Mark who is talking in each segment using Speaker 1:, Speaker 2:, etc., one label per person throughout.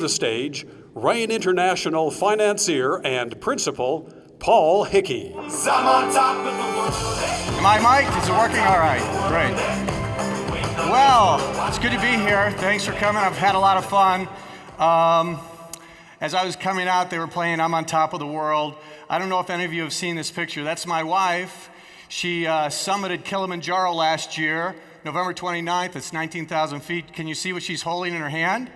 Speaker 1: the stage Rain International financier and principal, Paul Hickey.
Speaker 2: Am I mic'd? Is it working all right? Great. Well, it's good to be here. Thanks for coming. I've had a lot of fun. As I was coming out, they were playing I'm on Top of the World. I don't know if any of you have seen this picture. That's my wife. She summited Kilimanjaro last year, November 29th. It's 19,000 feet. Can you see what she's holding in her hand?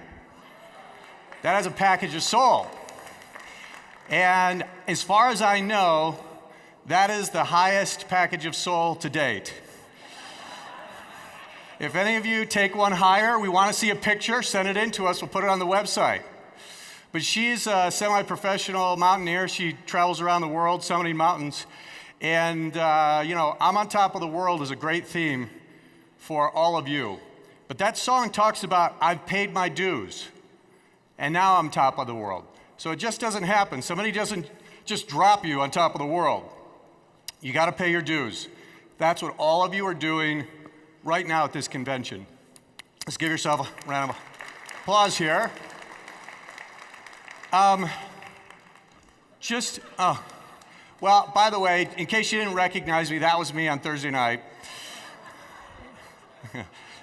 Speaker 2: That has a package of soul. And as far as I know, that is the highest package of soul to date. If any of you take one higher, we want to see a picture, send it in to us, we'll put it on the website. But she's a semi-professional mountaineer. She travels around the world summiting mountains. And, I'm on Top of the World is a great theme for all of you. But that song talks about I've paid my dues, and now I'm top of the world. So it just doesn't happen. Somebody doesn't just drop you on top of the world. You got to pay your dues. That's what all of you are doing right now at this convention. Let's give yourself a round of applause here. Well, by the way, in case you didn't recognize me, that was me on Thursday night.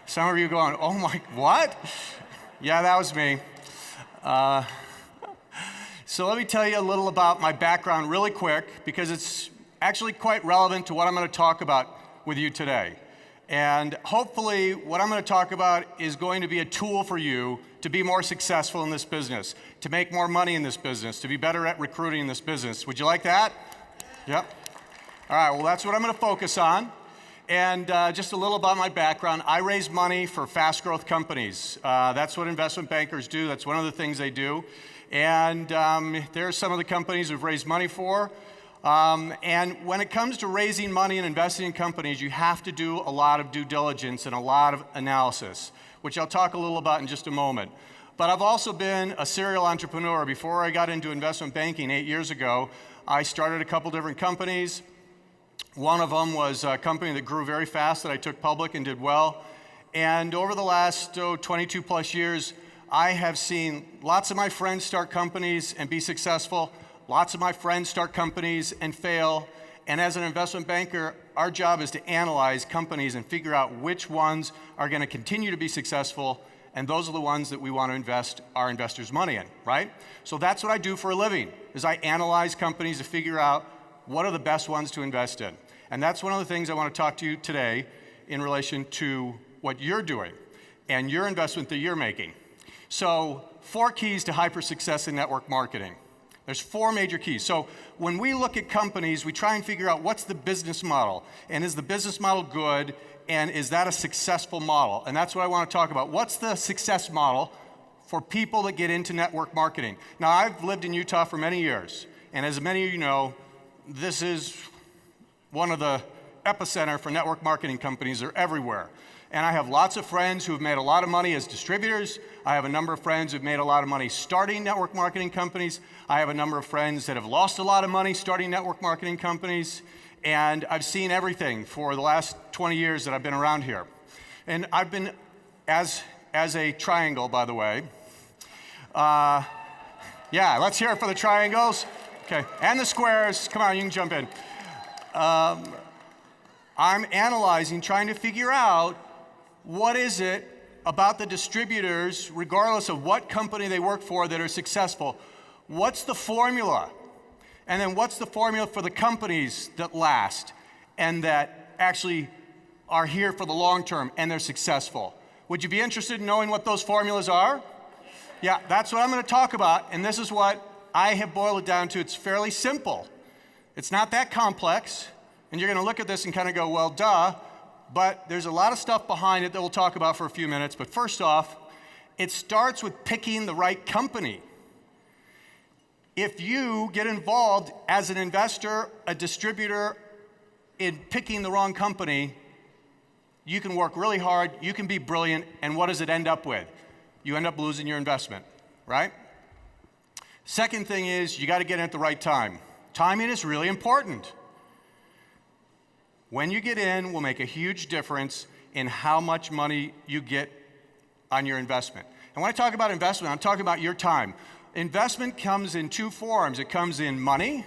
Speaker 2: Some of you going, oh my, what? Yeah, that was me. So let me tell you a little about my background really quick, because it's actually quite relevant to what I'm going to talk about with you today. And hopefully what I'm going to talk about is going to be a tool for you to be more successful in this business, to make more money in this business, to be better at recruiting in this business. Would you like that? Yep. All right, well, that's what I'm going to focus on. And just a little about my background. I raise money for fast growth companies. That's what investment bankers do. That's one of the things they do. And there are some of the companies we've raised money for. And when it comes to raising money and investing in companies, you have to do a lot of due diligence and a lot of analysis, which I'll talk a little about in just a moment. But I've also been a serial entrepreneur. Before I got into investment banking 8 years ago, I started a couple different companies. One of them was a company that grew very fast that I took public and did well. And over the last 22 plus years, I have seen lots of my friends start companies and be successful. Lots of my friends start companies and fail. And as an investment banker, our job is to analyze companies and figure out which ones are going to continue to be successful. And those are the ones that we want to invest our investors' money in, right? So that's what I do for a living, is I analyze companies to figure out what are the best ones to invest in. And that's one of the things I want to talk to you today in relation to what you're doing and your investment that you're making. So 4 keys to hyper success in network marketing. There's 4 major keys. So when we look at companies, we try and figure out what's the business model, and is the business model good, and is that a successful model? And that's what I want to talk about. What's the success model for people that get into network marketing? Now, I've lived in Utah for many years, and as many of you know, this is one of the epicenter for network marketing companies. They're everywhere. And I have lots of friends who have made a lot of money as distributors. I have a number of friends who've made a lot of money starting network marketing companies. I have a number of friends that have lost a lot of money starting network marketing companies. And I've seen everything for the last 20 years that I've been around here. And I've been, as a triangle, by the way. Yeah, let's hear it for the triangles. Okay, and the squares. Come on, you can jump in. I'm analyzing, trying to figure out what is it about the distributors, regardless of what company they work for, that are successful. What's the formula? And then what's the formula for the companies that last and that actually are here for the long term and they're successful? Would you be interested in knowing what those formulas are? Yeah, that's what I'm going to talk about, and this is what I have boiled it down to. It's fairly simple. It's not that complex, and you're going to look at this and kind of go, well, duh, but there's a lot of stuff behind it that we'll talk about for a few minutes. But first off, it starts with picking the right company. If you get involved as an investor, a distributor, in picking the wrong company, you can work really hard, you can be brilliant, and what does it end up with? You end up losing your investment, right? Second thing is, you got to get in at the right time. Timing is really important. When you get in will make a huge difference in how much money you get on your investment. And when I talk about investment, I'm talking about your time. Investment comes in two forms. It comes in money,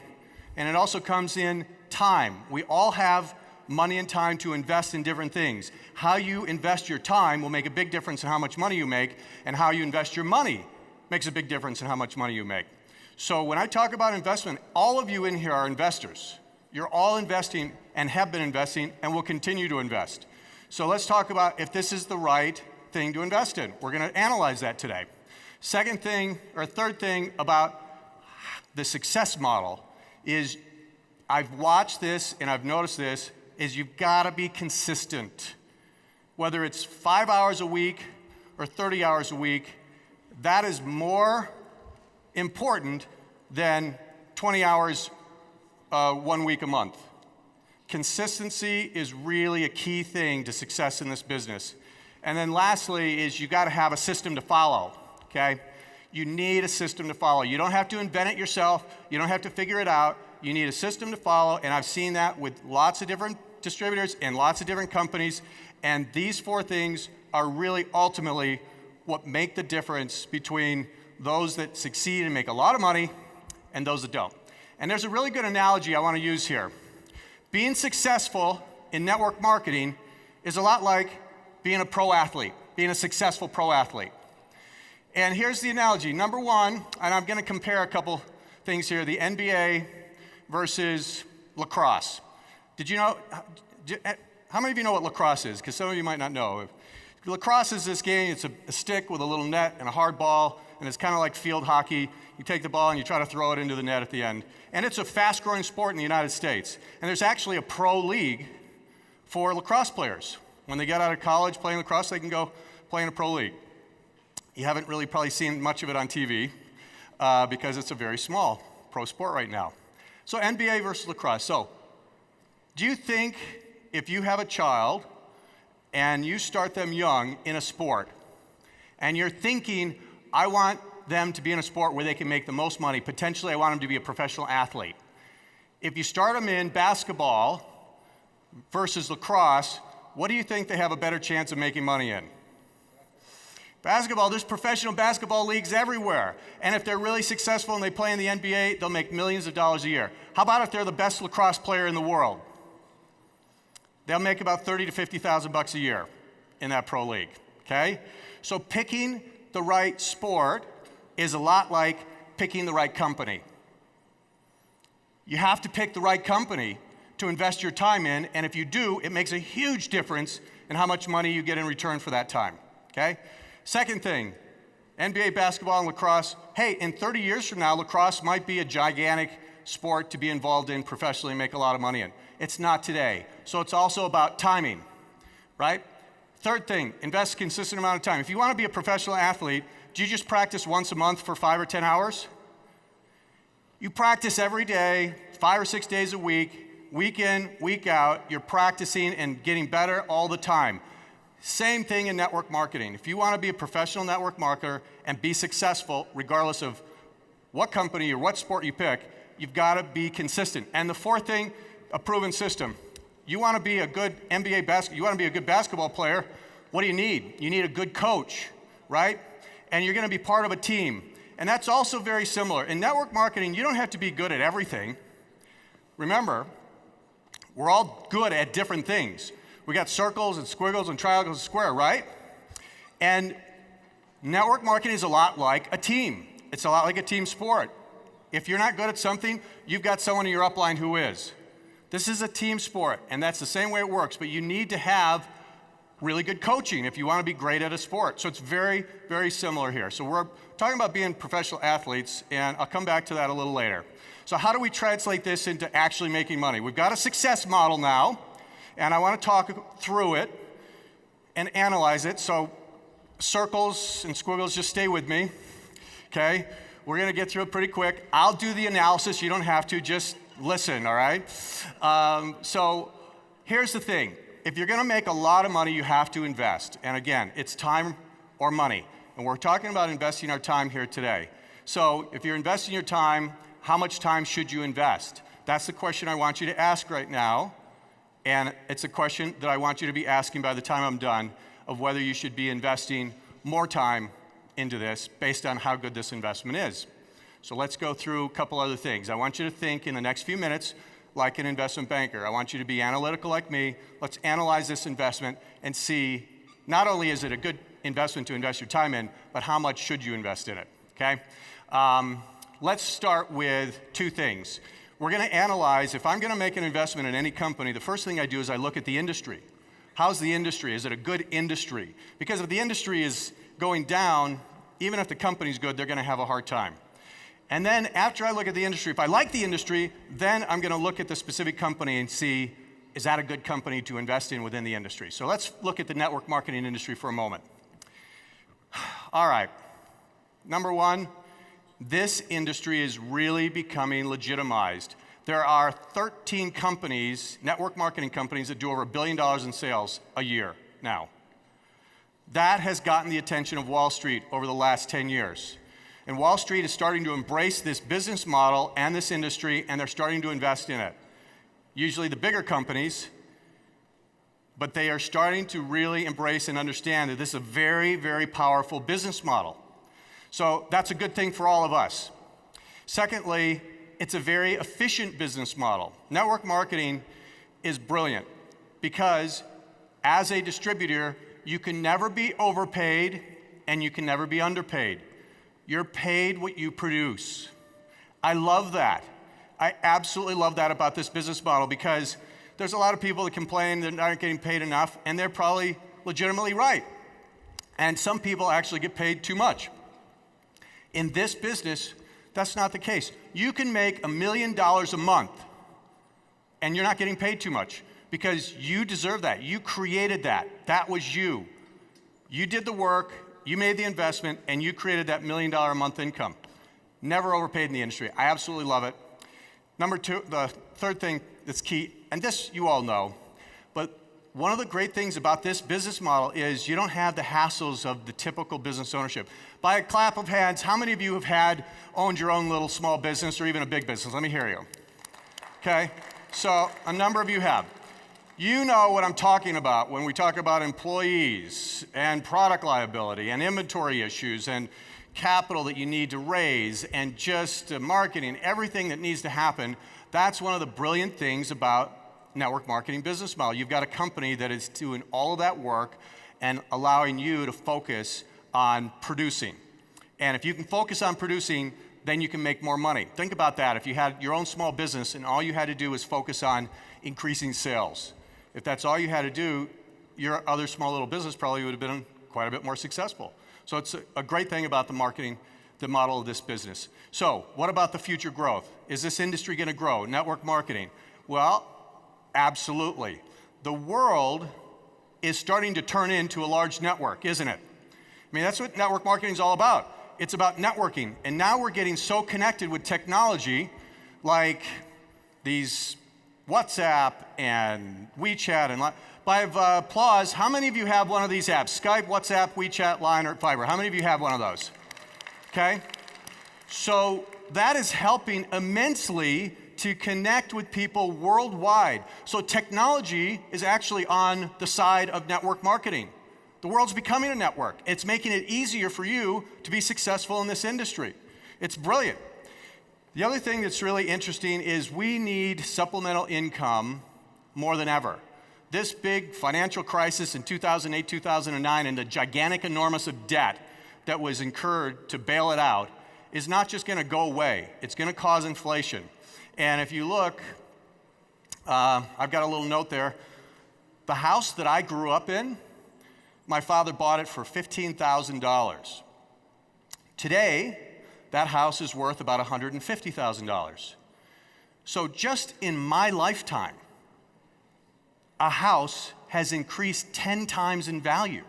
Speaker 2: and it also comes in time. We all have money and time to invest in different things. How you invest your time will make a big difference in how much money you make, and how you invest your money makes a big difference in how much money you make. So when I talk about investment, all of you in here are investors. You're all investing and have been investing and will continue to invest. So let's talk about if this is the right thing to invest in. We're going to analyze that today. Third thing about the success model is, I've watched this and I've noticed this, is you've got to be consistent. Whether it's 5 hours a week or 30 hours a week, that is more important than 20 hours 1 week a month. Consistency is really a key thing to success in this business. And then lastly is you got to have a system to follow, okay? You need a system to follow. You don't have to invent it yourself. You don't have to figure it out. You need a system to follow, and I've seen that with lots of different distributors and lots of different companies, and these four things are really ultimately what make the difference between those that succeed and make a lot of money and those that don't. And there's a really good analogy I want to use here. Being successful in network marketing is a lot like being a pro athlete, being a successful pro athlete. And here's the analogy. Number one, and I'm going to compare a couple things here, the NBA versus lacrosse. Did you know, how many of you know what lacrosse is? Because some of you might not know. Lacrosse is this game, it's a stick with a little net and a hard ball, and it's kind of like field hockey. You take the ball and you try to throw it into the net at the end. And it's a fast-growing sport in the United States. And there's actually a pro league for lacrosse players. When they get out of college playing lacrosse, they can go play in a pro league. You haven't really probably seen much of it on TV because it's a very small pro sport right now. So NBA versus lacrosse. So do you think if you have a child and you start them young in a sport and you're thinking, I want them to be in a sport where they can make the most money, potentially I want them to be a professional athlete. If you start them in basketball versus lacrosse, what do you think they have a better chance of making money in? Basketball, there's professional basketball leagues everywhere. And if they're really successful and they play in the NBA, they'll make millions of dollars a year. How about if they're the best lacrosse player in the world? They'll make about $30,000 to $50,000 a year in that pro league, okay? So picking the right sport is a lot like picking the right company. You have to pick the right company to invest your time in, and if you do, it makes a huge difference in how much money you get in return for that time, okay? Second thing, NBA basketball and lacrosse. Hey, in 30 years from now, lacrosse might be a gigantic sport to be involved in professionally and make a lot of money in. It's not today. So it's also about timing, right? Third thing, invest a consistent amount of time. If you want to be a professional athlete, do you just practice once a month for 5 or 10 hours? You practice every day, 5 or 6 days a week, week in, week out. You're practicing and getting better all the time. Same thing in network marketing. If you want to be a professional network marketer and be successful, regardless of what company or what sport you pick, you've got to be consistent. And the fourth thing, a proven system. You want to be a good you want to be a good basketball player, what do you need? You need a good coach, right? And you're going to be part of a team. And that's also very similar. In network marketing, you don't have to be good at everything. Remember, we're all good at different things. We got circles and squiggles and triangles and square, right? And network marketing is a lot like a team. It's a lot like a team sport. If you're not good at something, you've got someone in your upline who is. This is a team sport, and that's the same way it works, but you need to have really good coaching if you want to be great at a sport. So it's very, very similar here. So we're talking about being professional athletes, and I'll come back to that a little later. So how do we translate this into actually making money? We've got a success model now, and I want to talk through it and analyze it. So circles and squiggles, just stay with me, okay? We're going to get through it pretty quick. I'll do the analysis. You don't have to. Just listen, all right? So here's the thing. If you're going to make a lot of money, you have to invest. And again, it's time or money. And we're talking about investing our time here today. So if you're investing your time, how much time should you invest? That's the question I want you to ask right now. And it's a question that I want you to be asking by the time I'm done, of whether you should be investing more time into this based on how good this investment is. So let's go through a couple other things. I want you to think in the next few minutes like an investment banker. I want you to be analytical like me. Let's analyze this investment and see not only is it a good investment to invest your time in, but how much should you invest in it, okay? Let's start with two things. We're going to analyze, if I'm going to make an investment in any company, the first thing I do is I look at the industry. How's the industry? Is it a good industry? Because if the industry is going down, even if the company's good, they're going to have a hard time. And then after I look at the industry, if I like the industry, then I'm going to look at the specific company and see, is that a good company to invest in within the industry? So let's look at the network marketing industry for a moment. All right. Number one, this industry is really becoming legitimized. There are 13 companies, network marketing companies, that do over $1 billion in sales a year now. That has gotten the attention of Wall Street over the last 10 years. And Wall Street is starting to embrace this business model and this industry, and they're starting to invest in it. Usually the bigger companies, but they are starting to really embrace and understand that this is a very, very powerful business model. So that's a good thing for all of us. Secondly, it's a very efficient business model. Network marketing is brilliant because as a distributor, you can never be overpaid and you can never be underpaid. You're paid what you produce. I love that. I absolutely love that about this business model because there's a lot of people that complain they're not getting paid enough, and they're probably legitimately right. And some people actually get paid too much. In this business, that's not the case. You can make $1 million a month, and you're not getting paid too much because you deserve that. You created that. That was you. You did the work. You made the investment, and you created that $1 million a month income. Never overpaid in the industry. I absolutely love it. Number two, the third thing that's key, and this you all know, but one of the great things about this business model is you don't have the hassles of the typical business ownership. By a clap of hands, how many of you have owned your own little small business or even a big business? Let me hear you. Okay, so a number of you have. You know what I'm talking about when we talk about employees and product liability and inventory issues and capital that you need to raise and just marketing, everything that needs to happen. That's one of the brilliant things about network marketing business model. You've got a company that is doing all of that work and allowing you to focus on producing. And if you can focus on producing, then you can make more money. Think about that. If you had your own small business and all you had to do was focus on increasing sales, if that's all you had to do, your other small little business probably would have been quite a bit more successful. So it's a great thing about the marketing, the model of this business. So what about the future growth? Is this industry going to grow? Network marketing? Well, absolutely. The world is starting to turn into a large network, isn't it? I mean, that's what network marketing is all about. It's about networking. And now we're getting so connected with technology like these WhatsApp and WeChat and by applause, how many of you have one of these apps? Skype, WhatsApp, WeChat, Line, or Fiverr. How many of you have one of those? Okay? So that is helping immensely to connect with people worldwide. So technology is actually on the side of network marketing. The world's becoming a network. It's making it easier for you to be successful in this industry. It's brilliant. The other thing that's really interesting is we need supplemental income more than ever. This big financial crisis in 2008, 2009, and the gigantic enormous of debt that was incurred to bail it out is not just going to go away. It's going to cause inflation. And if you look, I've got a little note there. The house that I grew up in, my father bought it for $15,000. Today, that house is worth about $150,000. So just in my lifetime, a house has increased 10 times in value.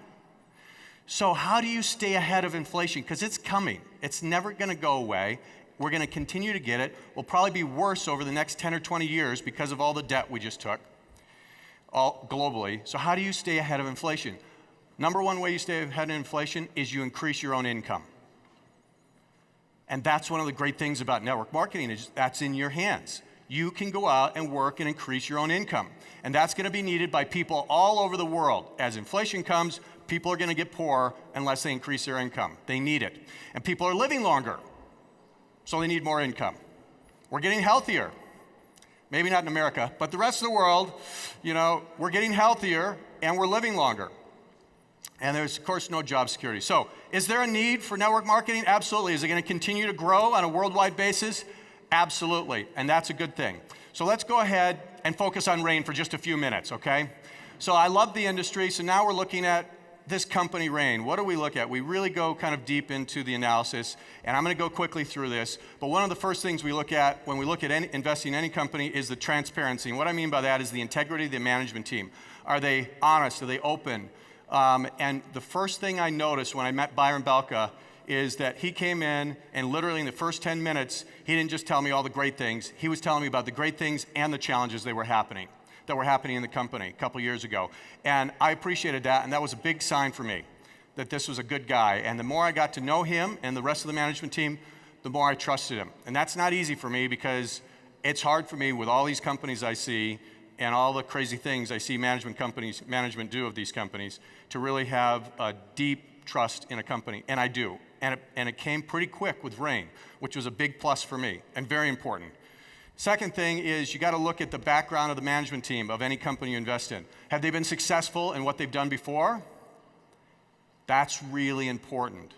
Speaker 2: So how do you stay ahead of inflation? Because it's coming. It's never going to go away. We're going to continue to get it. We'll probably be worse over the next 10 or 20 years because of all the debt we just took all globally. So how do you stay ahead of inflation? Number one way you stay ahead of inflation is you increase your own income. And that's one of the great things about network marketing is that's in your hands. You can go out and work and increase your own income. And that's going to be needed by people all over the world. As inflation comes, people are going to get poor unless they increase their income. They need it. And people are living longer, so they need more income. We're getting healthier. Maybe not in America, but the rest of the world, we're getting healthier and we're living longer. And there's, of course, no job security. So is there a need for network marketing? Absolutely. Is it going to continue to grow on a worldwide basis? Absolutely. And that's a good thing. So let's go ahead and focus on Rain for just a few minutes, okay? So I love the industry. So now we're looking at this company, Rain. What do we look at? We really go kind of deep into the analysis. And I'm going to go quickly through this. But one of the first things we look at when we look at investing in any company is the transparency. And what I mean by that is the integrity of the management team. Are they honest? Are they open? And the first thing I noticed when I met Byron Belka is that he came in and literally in the first 10 minutes, he didn't just tell me all the great things. He was telling me about the great things and the challenges that were happening in the company a couple years ago. And I appreciated that, and that was a big sign for me that this was a good guy. And the more I got to know him and the rest of the management team, the more I trusted him. And that's not easy for me because it's hard for me with all these companies I see and all the crazy things I see management do of these companies to really have a deep trust in a company, and I do. And it came pretty quick with Rain, which was a big plus for me and very important. Second thing is you got to look at the background of the management team of any company you invest in. Have they been successful in what they've done before? That's really important.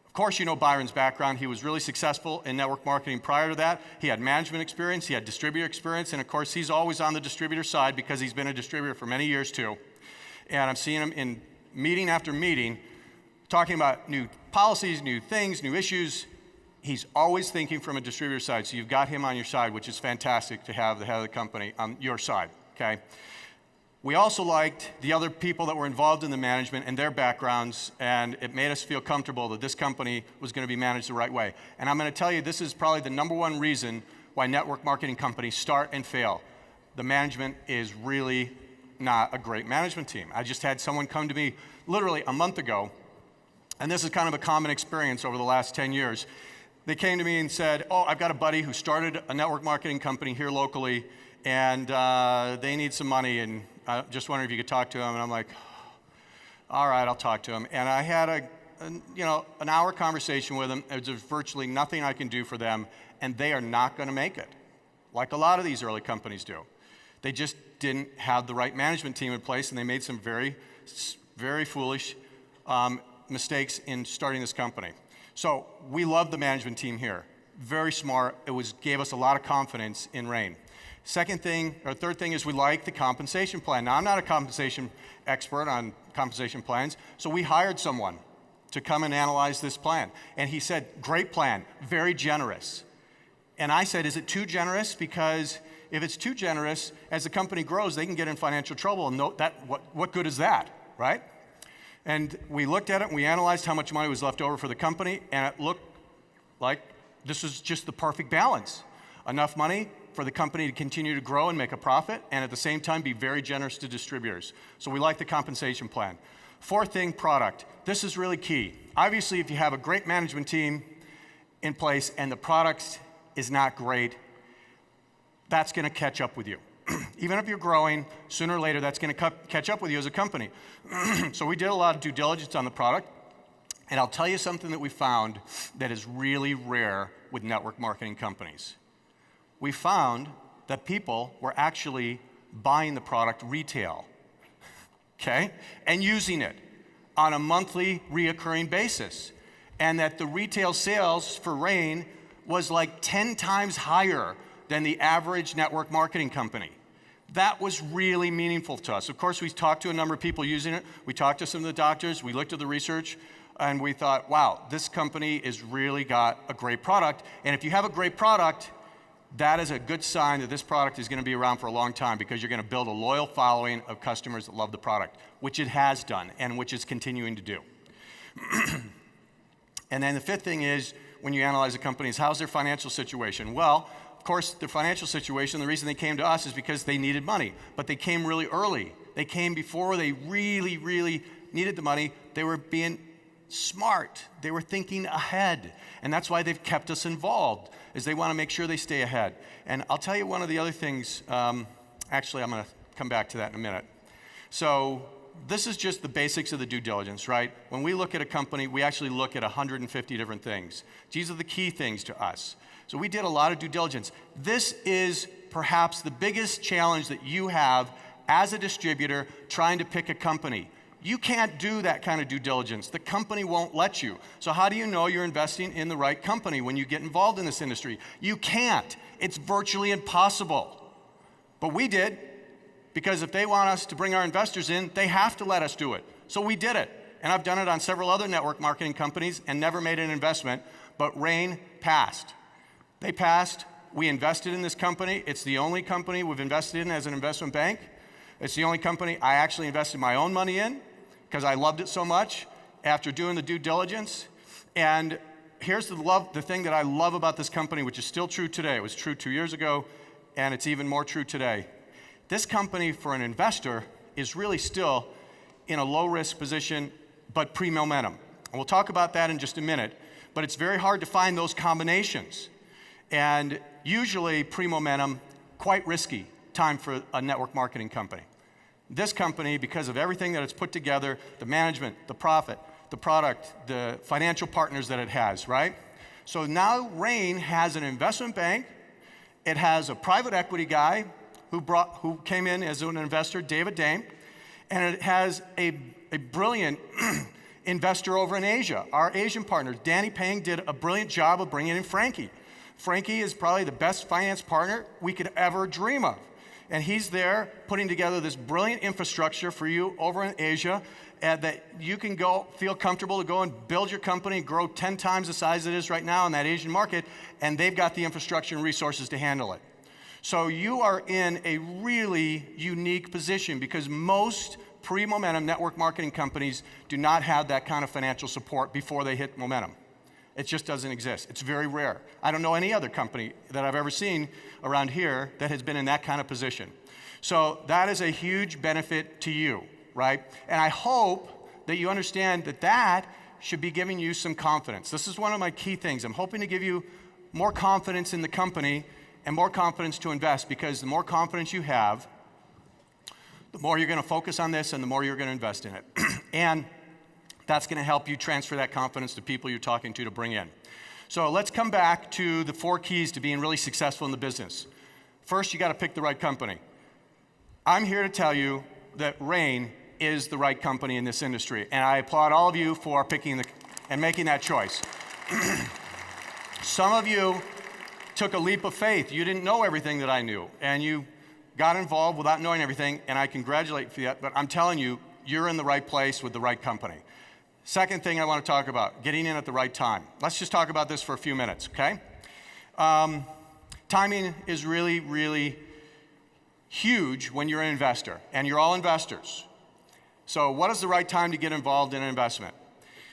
Speaker 2: Of course, you know Byron's background. He was really successful in network marketing prior to that. He had management experience, he had distributor experience, and of course, he's always on the distributor side because he's been a distributor for many years too. And I'm seeing him in meeting after meeting, talking about new policies, new things, new issues. He's always thinking from a distributor side, so you've got him on your side, which is fantastic to have the head of the company on your side, okay? We also liked the other people that were involved in the management and their backgrounds, and it made us feel comfortable that this company was going to be managed the right way. And I'm going to tell you, this is probably the number one reason why network marketing companies start and fail. The management is really not a great management team. I just had someone come to me literally a month ago, and this is kind of a common experience over the last 10 years. They came to me and said, I've got a buddy who started a network marketing company here locally, and they need some money, and I just wondering if you could talk to him. And I'm like, all right, I'll talk to him. And I had an hour conversation with him. There's virtually nothing I can do for them, and they are not going to make it, like a lot of these early companies do. They just didn't have the right management team in place, and they made some very, very foolish mistakes in starting this company. So we love the management team here. Very smart. It gave us a lot of confidence in Rain. Third thing is we like the compensation plan. Now, I'm not a compensation expert on compensation plans, so we hired someone to come and analyze this plan. And he said, great plan, very generous. And I said, is it too generous? Because if it's too generous, as the company grows, they can get in financial trouble. And what good is that, right? And we looked at it, and we analyzed how much money was left over for the company, and it looked like this was just the perfect balance. Enough money for the company to continue to grow and make a profit, and at the same time be very generous to distributors. So we like the compensation plan. Fourth thing, product. This is really key. Obviously, if you have a great management team in place and the product is not great, that's going to catch up with you. Even if you're growing, sooner or later, that's going to catch up with you as a company. So we did a lot of due diligence on the product, and I'll tell you something that we found that is really rare with network marketing companies. We found that people were actually buying the product retail, okay, and using it on a monthly reoccurring basis, and that the retail sales for Rain was like 10 times higher than the average network marketing company. That was really meaningful to us. Of course, we talked to a number of people using it. We talked to some of the doctors. We looked at the research, and we thought, wow, this company has really got a great product. And if you have a great product, that is a good sign that this product is going to be around for a long time because you're going to build a loyal following of customers that love the product, which it has done and which it's continuing to do. And then the fifth thing is, when you analyze a company, is how's their financial situation? Well, of course, their financial situation, the reason they came to us is because they needed money, but they came really early. They came before they really, really needed the money. They were being smart. They were thinking ahead, and that's why they've kept us involved, is they want to make sure they stay ahead. And I'll tell you one of the other things, actually, I'm going to come back to that in a minute. So this is just the basics of the due diligence, right? When we look at a company, we actually look at 150 different things. These are the key things to us. So we did a lot of due diligence. This is perhaps the biggest challenge that you have as a distributor trying to pick a company. You can't do that kind of due diligence. The company won't let you. So how do you know you're investing in the right company when you get involved in this industry? You can't. It's virtually impossible. But we did, because if they want us to bring our investors in, they have to let us do it. So we did it. And I've done it on several other network marketing companies and never made an investment, but Rain passed. They passed. We invested in this company. It's the only company we've invested in as an investment bank. It's the only company I actually invested my own money in because I loved it so much after doing the due diligence. And here's the thing that I love about this company, which is still true today. It was true 2 years ago, and it's even more true today. This company, for an investor, is really still in a low-risk position, but pre-momentum. And we'll talk about that in just a minute, but it's very hard to find those combinations. And usually, pre-momentum, quite risky time for a network marketing company. This company, because of everything that it's put together, the management, the profit, the product, the financial partners that it has, right? So now Rain has an investment bank. It has a private equity guy who came in as an investor, David Dame, and it has a brilliant investor over in Asia. Our Asian partner, Danny Pang, did a brilliant job of bringing in Frankie. Frankie is probably the best finance partner we could ever dream of. And he's there putting together this brilliant infrastructure for you over in Asia that you can go feel comfortable to go and build your company and grow 10 times the size it is right now in that Asian market, and they've got the infrastructure and resources to handle it. So you are in a really unique position because most pre-momentum network marketing companies do not have that kind of financial support before they hit momentum. It just doesn't exist. It's very rare. I don't know any other company that I've ever seen around here that has been in that kind of position. So that is a huge benefit to you, right? And I hope that you understand that that should be giving you some confidence. This is one of my key things. I'm hoping to give you more confidence in the company and more confidence to invest, because the more confidence you have, the more you're going to focus on this and the more you're going to invest in it. And that's going to help you transfer that confidence to people you're talking to bring in. So let's come back to the 4 keys to being really successful in the business. First, you got to pick the right company. I'm here to tell you that Rain is the right company in this industry, and I applaud all of you for picking and making that choice. Some of you took a leap of faith. You didn't know everything that I knew, and you got involved without knowing everything, and I congratulate you for that, but I'm telling you, you're in the right place with the right company. Second thing I want to talk about, getting in at the right time. Let's just talk about this for a few minutes, okay? Timing is really, really huge when you're an investor, and you're all investors. So what is the right time to get involved in an investment?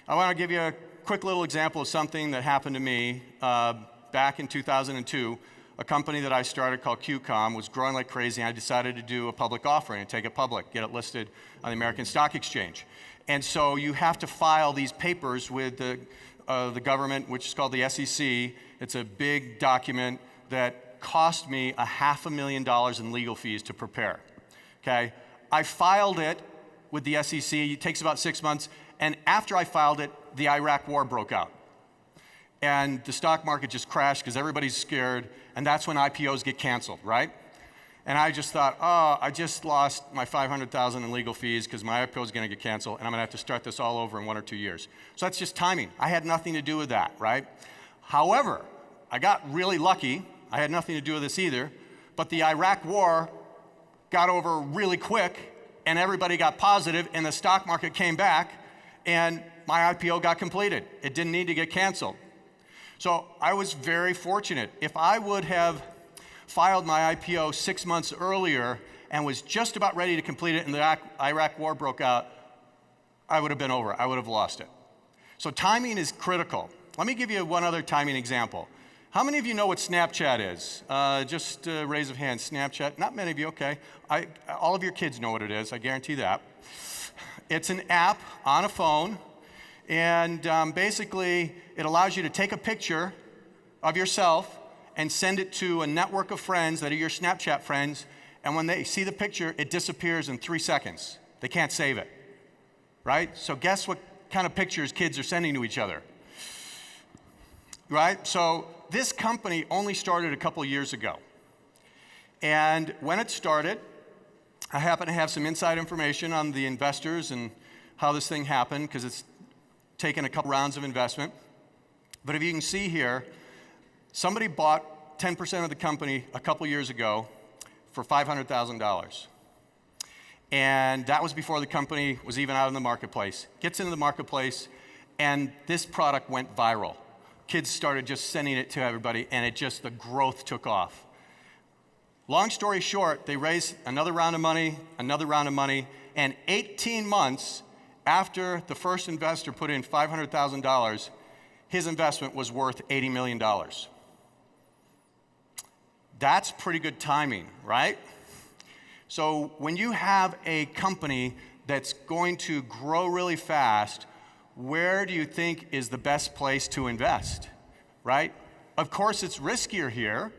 Speaker 2: I want to give you a quick little example of something that happened to me back in 2002. A company that I started called QCOM was growing like crazy, and I decided to do a public offering and take it public, get it listed on the American Stock Exchange. And so you have to file these papers with the government, which is called the SEC. It's a big document that cost me $500,000 in legal fees to prepare, okay? I filed it with the SEC. It takes about 6 months. And after I filed it, the Iraq war broke out. And the stock market just crashed because everybody's scared. And that's when IPOs get canceled, right? And I just thought, oh, I just lost my $500,000 in legal fees because my IPO is going to get canceled, and I'm going to have to start this all over in 1 or 2 years. So that's just timing. I had nothing to do with that, right? However, I got really lucky. I had nothing to do with this either. But the Iraq war got over really quick, and everybody got positive, and the stock market came back, and my IPO got completed. It didn't need to get canceled. So I was very fortunate. If I would have filed my IPO 6 months earlier and was just about ready to complete it and the Iraq war broke out, I would have been over. I would have lost it. So timing is critical. Let me give you one other timing example. How many of you know what Snapchat is? Just a raise of hands. Snapchat. Not many of you, okay. All of your kids know what it is, I guarantee that. It's an app on a phone, and basically it allows you to take a picture of yourself and send it to a network of friends that are your Snapchat friends, and when they see the picture, it disappears in 3 seconds. They can't save it, right? So guess what kind of pictures kids are sending to each other, right? So this company only started a couple years ago. And when it started, I happen to have some inside information on the investors and how this thing happened, because it's taken a couple rounds of investment. But if you can see here, somebody bought 10% of the company a couple years ago for $500,000. And that was before the company was even out in the marketplace. Gets into the marketplace, and this product went viral. Kids started just sending it to everybody, and the growth took off. Long story short, they raised another round of money, and 18 months after the first investor put in $500,000, his investment was worth $80 million. That's pretty good timing, right? So when you have a company that's going to grow really fast, where do you think is the best place to invest, right? Of course, it's riskier here,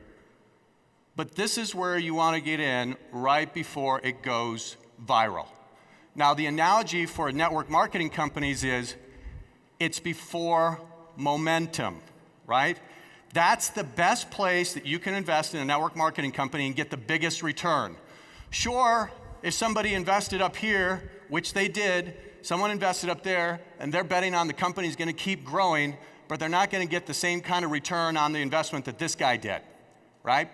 Speaker 2: but this is where you want to get in right before it goes viral. Now, the analogy for network marketing companies is it's before momentum, right? That's the best place that you can invest in a network marketing company and get the biggest return. Sure, if somebody invested up here, which they did, someone invested up there, and they're betting on the company's going to keep growing, but they're not going to get the same kind of return on the investment that this guy did, right?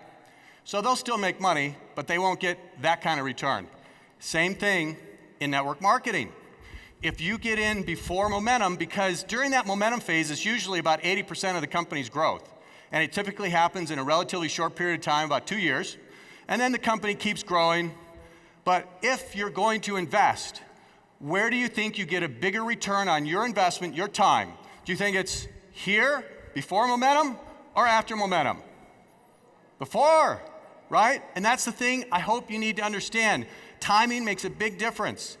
Speaker 2: So they'll still make money, but they won't get that kind of return. Same thing in network marketing. If you get in before momentum, because during that momentum phase, it's usually about 80% of the company's growth. And it typically happens in a relatively short period of time, about 2 years. And then the company keeps growing. But if you're going to invest, where do you think you get a bigger return on your investment, your time? Do you think it's here, before momentum, or after momentum? Before, right? And that's the thing I hope you need to understand. Timing makes a big difference.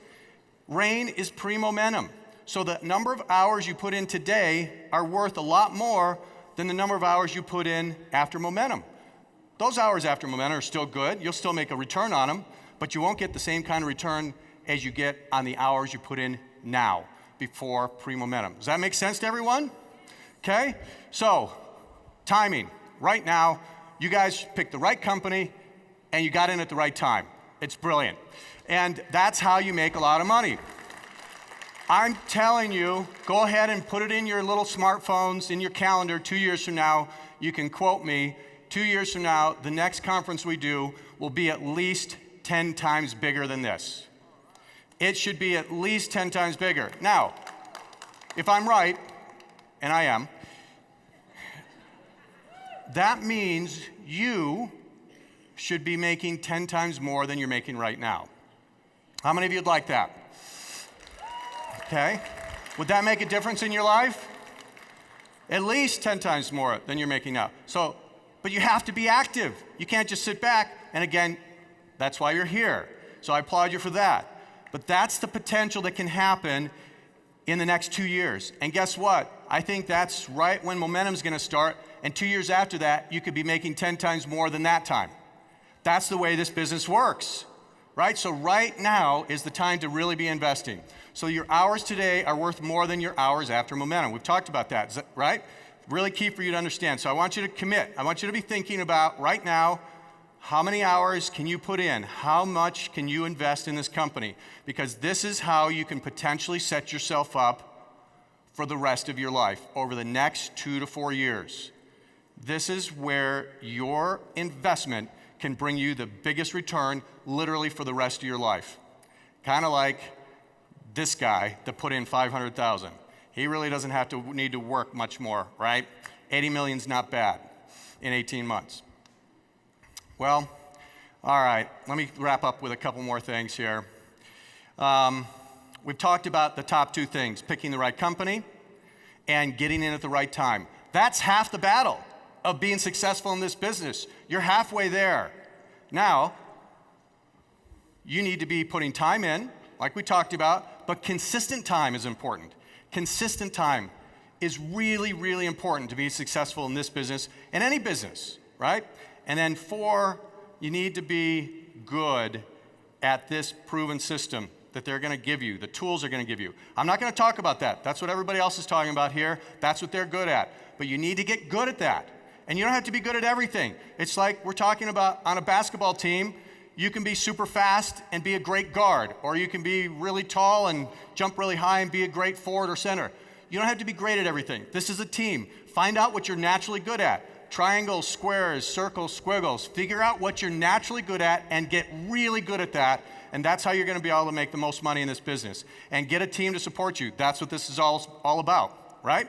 Speaker 2: Rain is pre-momentum. So the number of hours you put in today are worth a lot more than the number of hours you put in after momentum. Those hours after momentum are still good. You'll still make a return on them, but you won't get the same kind of return as you get on the hours you put in now, before pre-momentum. Does that make sense to everyone? Okay? So, timing. Right now, you guys picked the right company, and you got in at the right time. It's brilliant. And that's how you make a lot of money. I'm telling you, go ahead and put it in your little smartphones, in your calendar. 2 years from now, you can quote me. 2 years from now, the next conference we do will be at least 10 times bigger than this. It should be at least 10 times bigger. Now, if I'm right, and I am, that means you should be making 10 times more than you're making right now. How many of you would like that? Okay. Would that make a difference in your life? At least 10 times more than you're making now. So, but you have to be active. You can't just sit back. And again, that's why you're here. So I applaud you for that. But that's the potential that can happen in the next 2 years. And guess what? I think that's right when momentum's going to start. And 2 years after that, you could be making 10 times more than that time. That's the way this business works, right? So right now is the time to really be investing. So your hours today are worth more than your hours after momentum. We've talked about that, right? Really key for you to understand. So I want you to commit. I want you to be thinking about right now, how many hours can you put in? How much can you invest in this company? Because this is how you can potentially set yourself up for the rest of your life over the next 2 to 4 years. This is where your investment can bring you the biggest return literally for the rest of your life. Kind of like this guy that put in $500,000. He really doesn't need to work much more, right? 80 million's not bad in 18 months. Well, all right, let me wrap up with a couple more things here. We've talked about the top 2 things, picking the right company and getting in at the right time. That's half the battle of being successful in this business. You're halfway there. Now, you need to be putting time in, like we talked about, but consistent time is important. Consistent time is really, really important to be successful in this business and any business, right? And then 4, you need to be good at this proven system. that they're going to give you, the tools they're going to give you. I'm not going to talk about that. That's what everybody else is talking about here. That's what they're good at. But you need to get good at that. And you don't have to be good at everything. It's like we're talking about on a basketball team, you can be super fast and be a great guard, or you can be really tall and jump really high and be a great forward or center. You don't have to be great at everything. This is a team. Find out what you're naturally good at. Triangles, squares, circles, squiggles. Figure out what you're naturally good at and get really good at that. And that's how you're going to be able to make the most money in this business. And get a team to support you. That's what this is all about, right?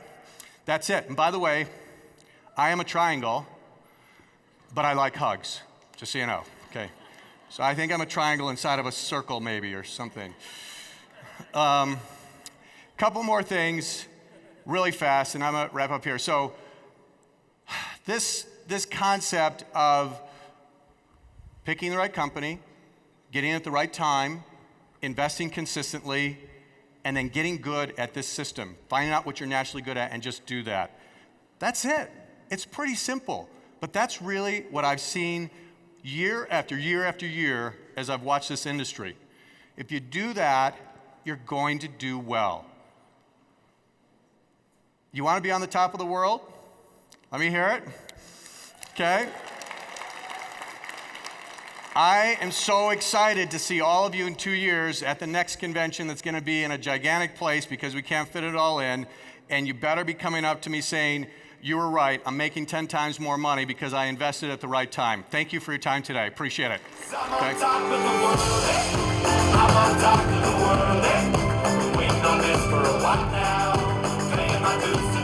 Speaker 2: That's it. And by the way, I am a triangle, but I like hugs, just so you know, okay? So I think I'm a triangle inside of a circle maybe or something. Couple more things really fast, and I'm gonna wrap up here. So this concept of picking the right company, getting it at the right time, investing consistently, and then getting good at this system, finding out what you're naturally good at and just do that. That's it. It's pretty simple, but that's really what I've seen year after year after year as I've watched this industry. If you do that, you're going to do well. You want to be on the top of the world? Let me hear it. Okay. I am so excited to see all of you in 2 years at the next convention that's going to be in a gigantic place because we can't fit it all in, and you better be coming up to me saying, you were right, I'm making 10 times more money because I invested at the right time. Thank you for your time today. Appreciate it.
Speaker 3: I'm on top of the world, I'm on top of the world, We've been waiting on this for a while now. Paying my dues to